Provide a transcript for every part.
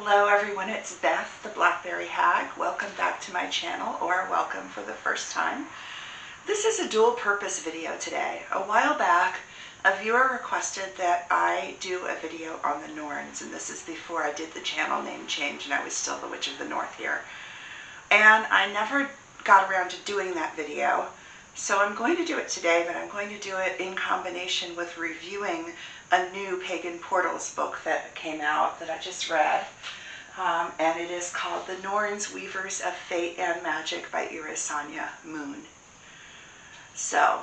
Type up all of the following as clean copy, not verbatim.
Hello everyone, it's Beth, the Blackberry Hag. Welcome back to my channel, or welcome for the first time. This is a dual purpose video today. A while back, a viewer requested that I do a video on the Norns, and this is before I did the channel name change and I was still the Witch of the North here. And I never got around to doing that video, so I'm going to do it today, but I'm going to do it in combination with reviewing a new Pagan Portals book that came out that I just read. And it is called The Norns, Weavers of Fate and Magic by Irisanya Moon. So,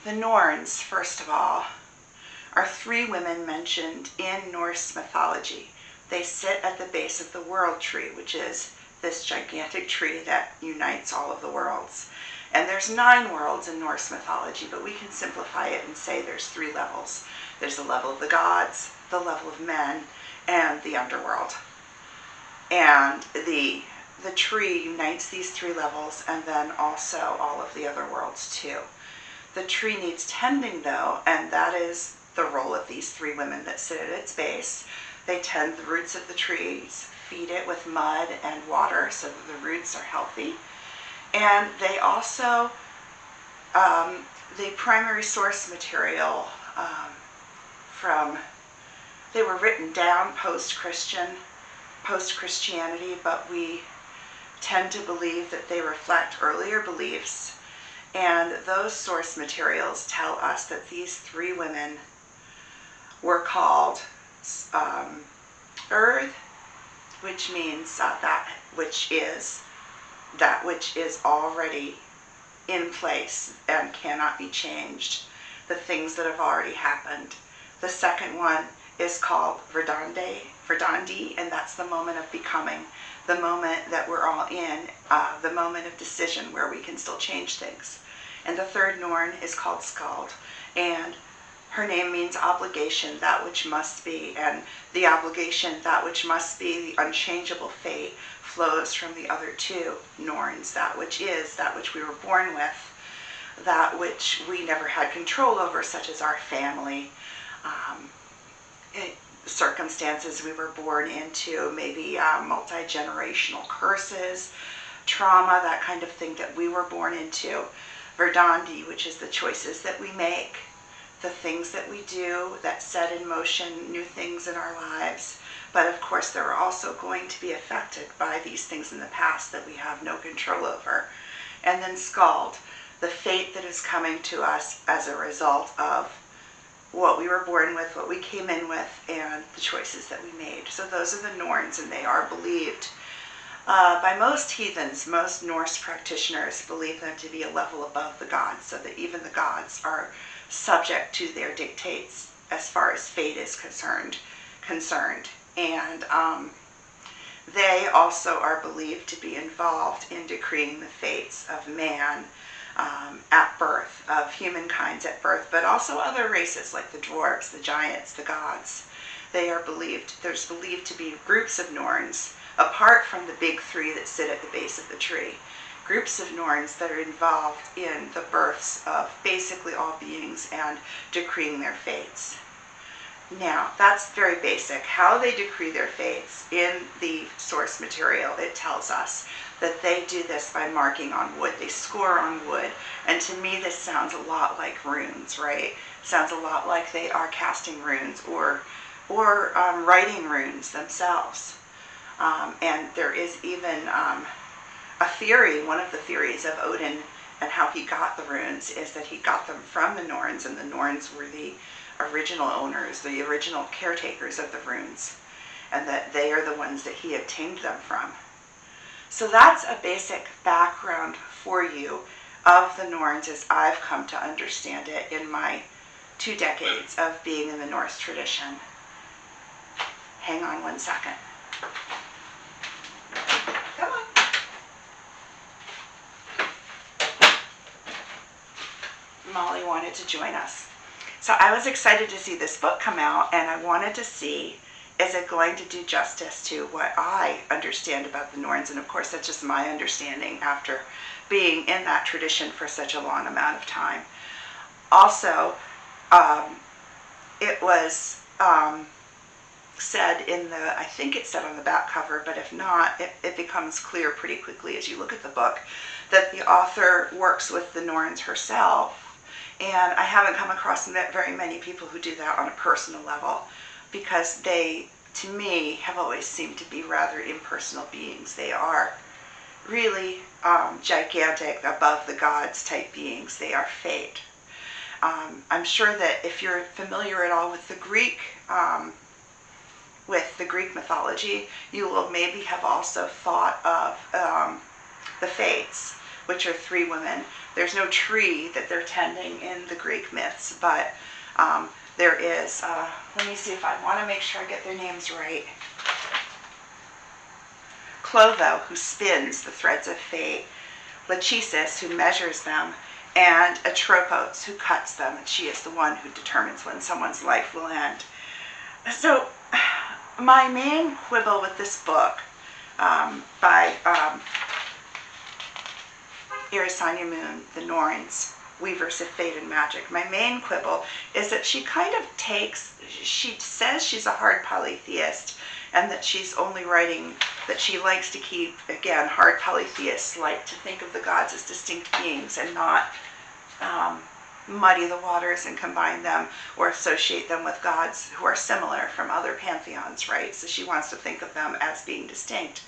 the Norns, first of all, are three women mentioned in Norse mythology. They sit at the base of the world tree, which is this gigantic tree that unites all of the worlds. And there's 9 worlds in Norse mythology, but we can simplify it and say there's 3 levels. There's the level of the gods, the level of men, and the underworld. And the tree unites these 3 levels, and then also all of the other worlds too. The tree needs tending though, and that is the role of these 3 women that sit at its base. They tend the roots of the trees, feed it with mud and water so that the roots are healthy. And they also, the primary source material they were written down post-Christianity, but we tend to believe that they reflect earlier beliefs. And those source materials tell us that these 3 women were called Earth, which means that which is already in place and cannot be changed, the things that have already happened. The second one is called Verdandi, and that's the moment of becoming, the moment that we're all in, the moment of decision where we can still change things. And the third Norn is called Skald, and her name means obligation, that which must be, and the obligation, that which must be, the unchangeable fate, flows from the other 2 Norns, that which is, that which we were born with, that which we never had control over, such as our family, circumstances we were born into, maybe multi-generational curses, trauma, that kind of thing that we were born into. Verdandi, which is the choices that we make, the things that we do that set in motion new things in our lives. But of course, they're also going to be affected by these things in the past that we have no control over. And then Skald, the fate that is coming to us as a result of what we were born with, what we came in with, and the choices that we made. So those are the Norns, and they are believed by most heathens, most Norse practitioners believe them to be a level above the gods, so that even the gods are subject to their dictates as far as fate is concerned. And they also are believed to be involved in decreeing the fates of man at birth, of humankind at birth, but also other races like the dwarves, the giants, the gods. There's believed to be groups of Norns, apart from the big 3 that sit at the base of the tree, groups of Norns that are involved in the births of basically all beings and decreeing their fates. Now, that's very basic. How they decree their fates in the source material, it tells us that they do this by marking on wood. They score on wood. And to me, this sounds a lot like runes, right? Sounds a lot like they are casting runes or writing runes themselves. And there is even a theory, one of the theories of Odin and how he got the runes is that he got them from the Norns, and the Norns were the original owners, the original caretakers of the runes, and that they are the ones that he obtained them from. So that's a basic background for you of the Norns as I've come to understand it in my 2 decades of being in the Norse tradition. Hang on one second. Come on. Molly wanted to join us. So I was excited to see this book come out, and I wanted to see, is it going to do justice to what I understand about the Norns? And of course, that's just my understanding after being in that tradition for such a long amount of time. Also, it was said in the, I think it said on the back cover, but if not, it becomes clear pretty quickly as you look at the book, that the author works with the Norns herself. And I haven't come across very many people who do that on a personal level, because they, to me, have always seemed to be rather impersonal beings. They are really gigantic, above the gods type beings. They are fate. I'm sure that if you're familiar at all with the Greek mythology, you will maybe have also thought of the Fates, which are 3 women. There's no tree that they're tending in the Greek myths, but there is, let me see if I want to make sure I get their names right. Clotho, who spins the threads of fate, Lachesis, who measures them, and Atropos, who cuts them, and she is the one who determines when someone's life will end. So my main quibble with this book by Irisanya Moon, the Norns, Weavers of Fate and Magic, my main quibble is that she kind of she says she's a hard polytheist, and that she's only writing, that she likes to keep, again, hard polytheists like to think of the gods as distinct beings and not muddy the waters and combine them or associate them with gods who are similar from other pantheons, right? So she wants to think of them as being distinct.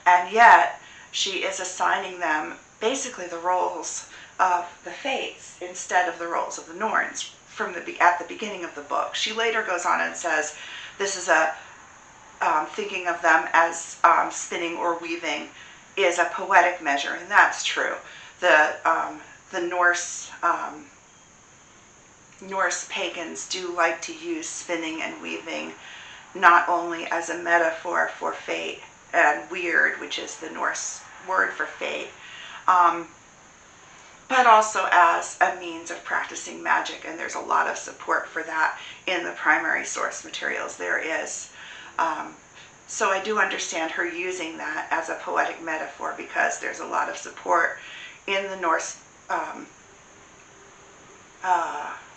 And yet, she is assigning them basically the roles of the Fates instead of the roles of the Norns at the beginning of the book. She later goes on and says, this is thinking of them as spinning or weaving is a poetic measure, and that's true. The Norse pagans do like to use spinning and weaving not only as a metaphor for fate and weird, which is the Norse word for fate, but also as a means of practicing magic, and there's a lot of support for that in the primary source materials there is. So I do understand her using that as a poetic metaphor, because there's a lot of support in the Norse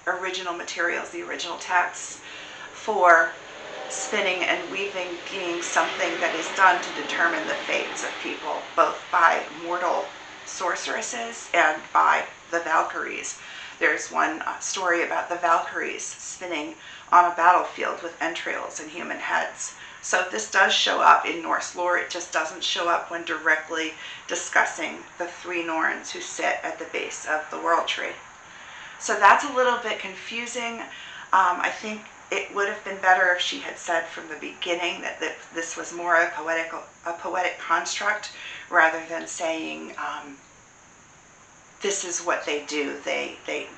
original materials, the original texts, for spinning and weaving being something that is done to determine the fates of people, both by mortal sorceresses and by the Valkyries. There's one story about the Valkyries spinning on a battlefield with entrails and human heads. So this does show up in Norse lore. It just doesn't show up when directly discussing the 3 Norns who sit at the base of the World Tree. So that's a little bit confusing. I think it would have been better if she had said from the beginning that this was more a poetic construct, rather than saying this is what they do.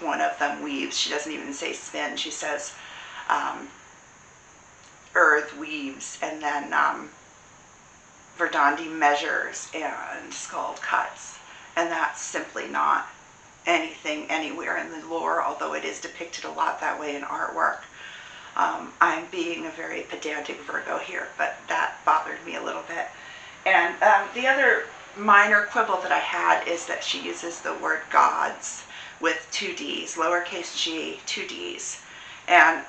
One of them weaves. She doesn't even say spin. She says Earth weaves, and then Verdandi measures, and Skull cuts. And that's simply not anything anywhere in the lore, although it is depicted a lot that way in artwork. I'm being a very pedantic Virgo here, but that bothered me a little bit. And the other minor quibble that I had is that she uses the word gods with 2 Ds, lowercase g, 2 Ds. And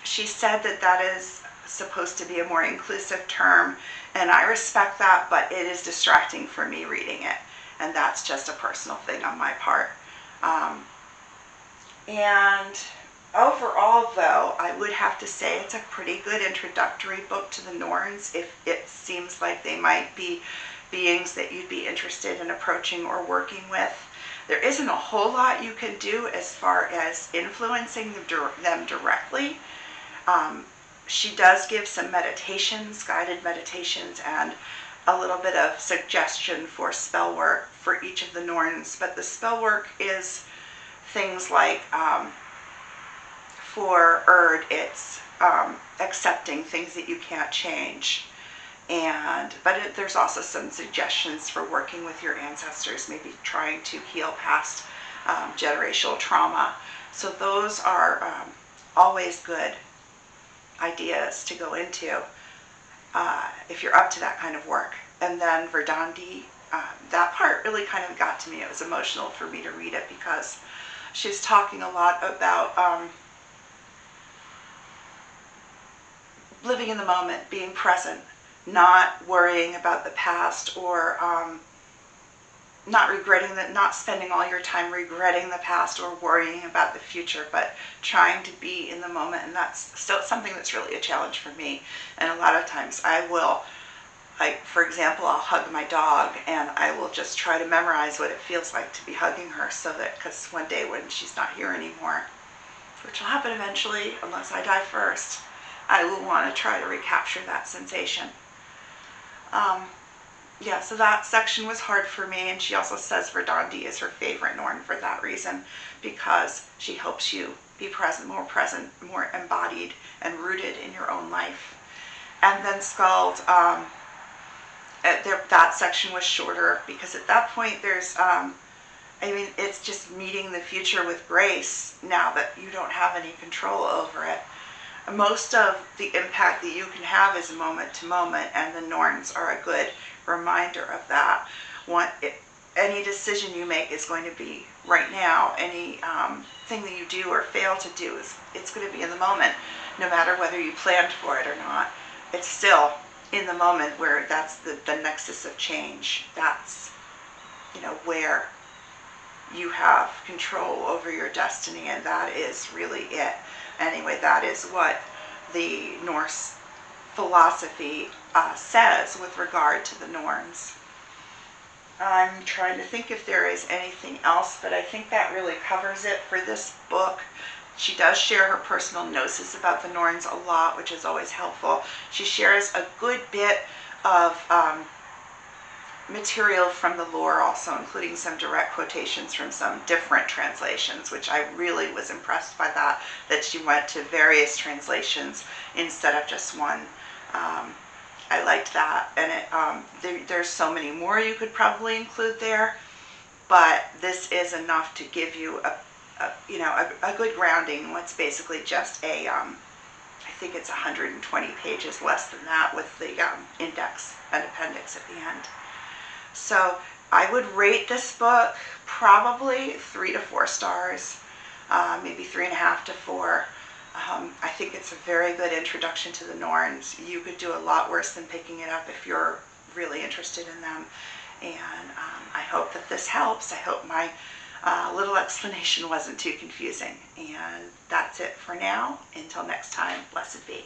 she said that is supposed to be a more inclusive term, and I respect that, but it is distracting for me reading it. And that's just a personal thing on my part. And overall, though, I would have to say it's a pretty good introductory book to the Norns. If it seems like they might be beings that you'd be interested in approaching or working with. There isn't a whole lot you can do as far as influencing them directly. She does give some meditations, guided meditations, and a little bit of suggestion for spell work for each of the Norns, but the spell work is things like, for Erd, it's accepting things that you can't change, but there's also some suggestions for working with your ancestors, maybe trying to heal past generational trauma. So those are always good ideas to go into if you're up to that kind of work. And then Verdandi, that part really kind of got to me. It was emotional for me to read it, because she's talking a lot about living in the moment, being present, not worrying about the past, or not regretting that, not spending all your time regretting the past or worrying about the future, but trying to be in the moment. And that's still something that's really a challenge for me. And a lot of times for example, I'll hug my dog, and I will just try to memorize what it feels like to be hugging her, so that, because one day when she's not here anymore, which will happen eventually unless I die first, I will want to try to recapture that sensation. Yeah, so that section was hard for me, and she also says Verdandi is her favorite Norn for that reason, because she helps you be present, more embodied and rooted in your own life. And then Skald, that section was shorter, because at that point it's just meeting the future with grace now that you don't have any control over it. Most of the impact that you can have is moment to moment, and the Norns are a good reminder of that. Any decision you make is going to be right now. Any thing that you do or fail to do, it's going to be in the moment, no matter whether you planned for it or not. It's still in the moment where that's the nexus of change. That's, where you have control over your destiny, and that is really it. Anyway, that is what the Norse philosophy says with regard to the Norns. I'm trying to think if there is anything else, but I think that really covers it for this book. She does share her personal gnosis about the Norns a lot, which is always helpful. She shares a good bit of material from the lore also, including some direct quotations from some different translations, which I really was impressed by that she went to various translations instead of just one. I liked that, and there's so many more you could probably include there, but this is enough to give you a good grounding. What's basically just I think it's 120 pages, less than that, with the index and appendix at the end. So I would rate this book probably 3 to 4 stars, maybe 3.5 to 4. I think it's a very good introduction to the Norns. You could do a lot worse than picking it up if you're really interested in them. And I hope that this helps. I hope my little explanation wasn't too confusing. And that's it for now. Until next time, blessed be.